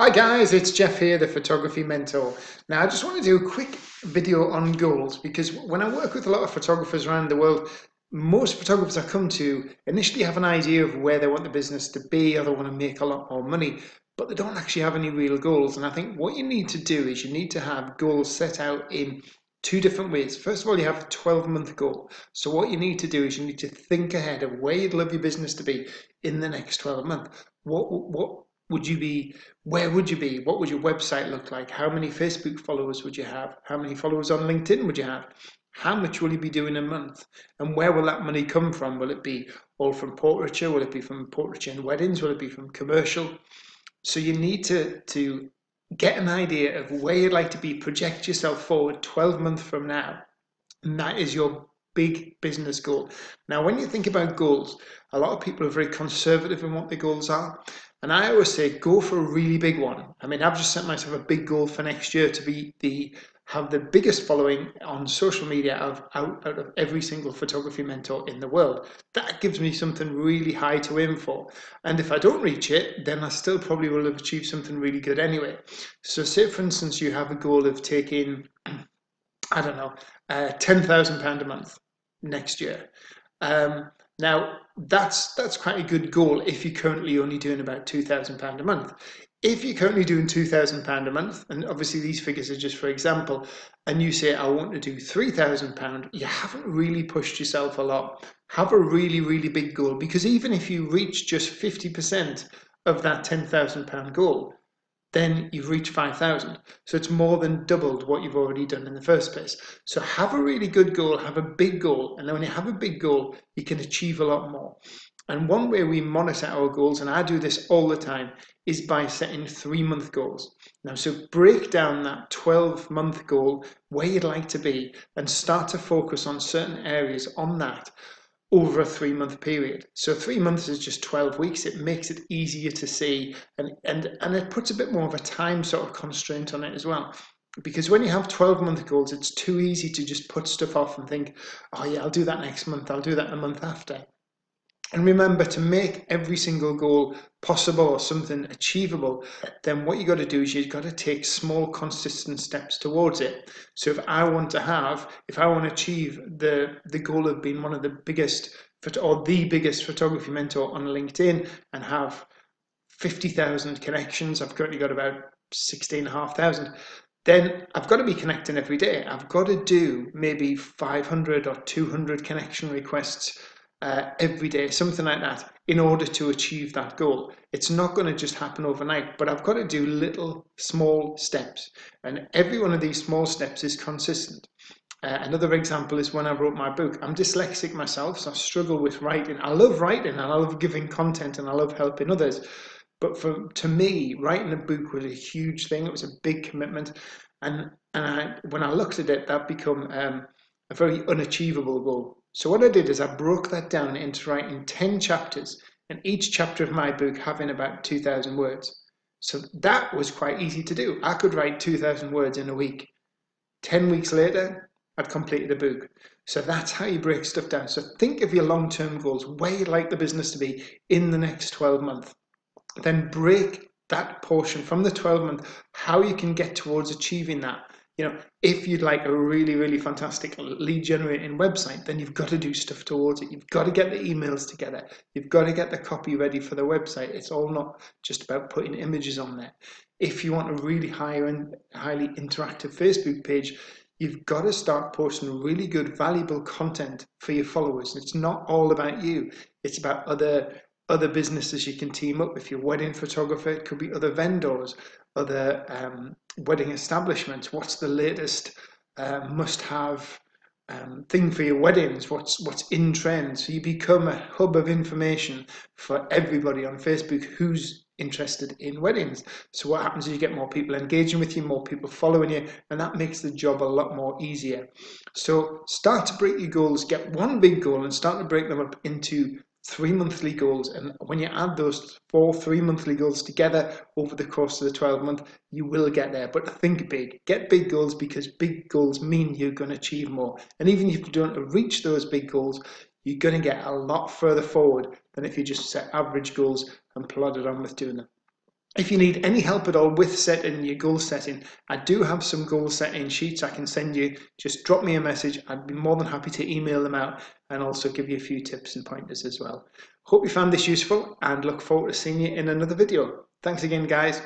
Hi guys, it's Jeff here, the photography mentor. Now I just want to do a quick video on goals because when I work with a lot of photographers around the world, most photographers I come to initially have an idea of where they want the business to be or they want to make a lot more money, but they don't actually have any real goals. And I think what you need to do is you need to have goals set out in two different ways. First of all, you have a 12-month goal. So what you need to do is you need to think ahead of where you'd love your business to be in the next 12 months. What would you be? Where would you be? What would your website look like? How many Facebook followers would you have? How many followers on LinkedIn would you have? How much will you be doing a month? And where will that money come from? Will it be all from portraiture? Will it be from portraiture and weddings? Will it be from commercial? So you need to get an idea of where you'd like to be, project yourself forward 12 months from now. And that is your big business goal. Now, when you think about goals, a lot of people are very conservative in what their goals are. And I always say, go for a really big one. I mean, I've just set myself a big goal for next year to be have the biggest following on social media out of every single photography mentor in the world. That gives me something really high to aim for. And if I don't reach it, then I still probably will have achieved something really good anyway. So say, for instance, you have a goal of taking, I don't know, £10,000 a month next year. Now that's quite a good goal if you're currently only doing about £2,000 a month. If you're currently doing £2,000 a month, and obviously these figures are just for example, and you say I want to do £3,000, you haven't really pushed yourself a lot. Have a really, really big goal, because even if you reach just 50% of that £10,000 goal, then you've reached 5,000. So it's more than doubled what you've already done in the first place. So have a really good goal, have a big goal. And then when you have a big goal, you can achieve a lot more. And one way we monitor our goals, and I do this all the time, is by setting 3-month goals. Now, so break down that 12-month goal, where you'd like to be, and start to focus on certain areas on that over a 3-month period. So 3 months is just 12 weeks. It makes it easier to see, and it puts a bit more of a time sort of constraint on it as well. Because when you have 12-month goals, it's too easy to just put stuff off and think, oh yeah, I'll do that next month, I'll do that the month after. And remember, to make every single goal possible or something achievable, then what you got to do is you've got to take small, consistent steps towards it. So if I want to achieve the goal of being one of the biggest or the biggest photography mentor on LinkedIn and have 50,000 connections, I've currently got about 16,500. Then I've got to be connecting every day. I've got to do maybe 500 or 200 connection requests every day, something like that, in order to achieve that goal. It's not going to just happen overnight, but I've got to do little small steps, and every one of these small steps is consistent. Another example is when I wrote my book. I'm dyslexic myself, so I struggle with writing. I love writing and I love giving content and I love helping others. But to me, writing a book was a huge thing. It was a big commitment. When I looked at it, that became a very unachievable goal. So what I did is I broke that down into writing 10 chapters, and each chapter of my book having about 2,000 words. So that was quite easy to do. I could write 2,000 words in a week. 10 weeks later, I'd completed a book. So that's how you break stuff down. So think of your long-term goals, where you'd like the business to be in the next 12 months. Then break that portion from the 12-month, how you can get towards achieving that. If you'd like a really, really fantastic lead generating website, then you've got to do stuff towards it. You've got to get the emails together. You've got to get the copy ready for the website. It's all not just about putting images on there. If you want a really highly interactive Facebook page, you've got to start posting really good, valuable content for your followers. It's not all about you. It's about other businesses you can team up. If you're a wedding photographer, it could be other vendors, other wedding establishments. What's the latest must-have thing for your weddings? What's in trend? So you become a hub of information for everybody on Facebook who's interested in weddings. So what happens is you get more people engaging with you, more people following you, and that makes the job a lot more easier. So start to break your goals, get one big goal and start to break them up into 3 monthly goals. And when you add those 3 monthly goals together over the course of the 12 month, you will get there. But think big, get big goals, because big goals mean you're going to achieve more. And even if you don't reach those big goals, you're going to get a lot further forward than if you just set average goals and plodded on with doing them. If you need any help at all with setting your goal setting, I do have some goal setting sheets I can send you. Just drop me a message. I'd be more than happy to email them out and also give you a few tips and pointers as well. Hope you found this useful and look forward to seeing you in another video. Thanks again, guys.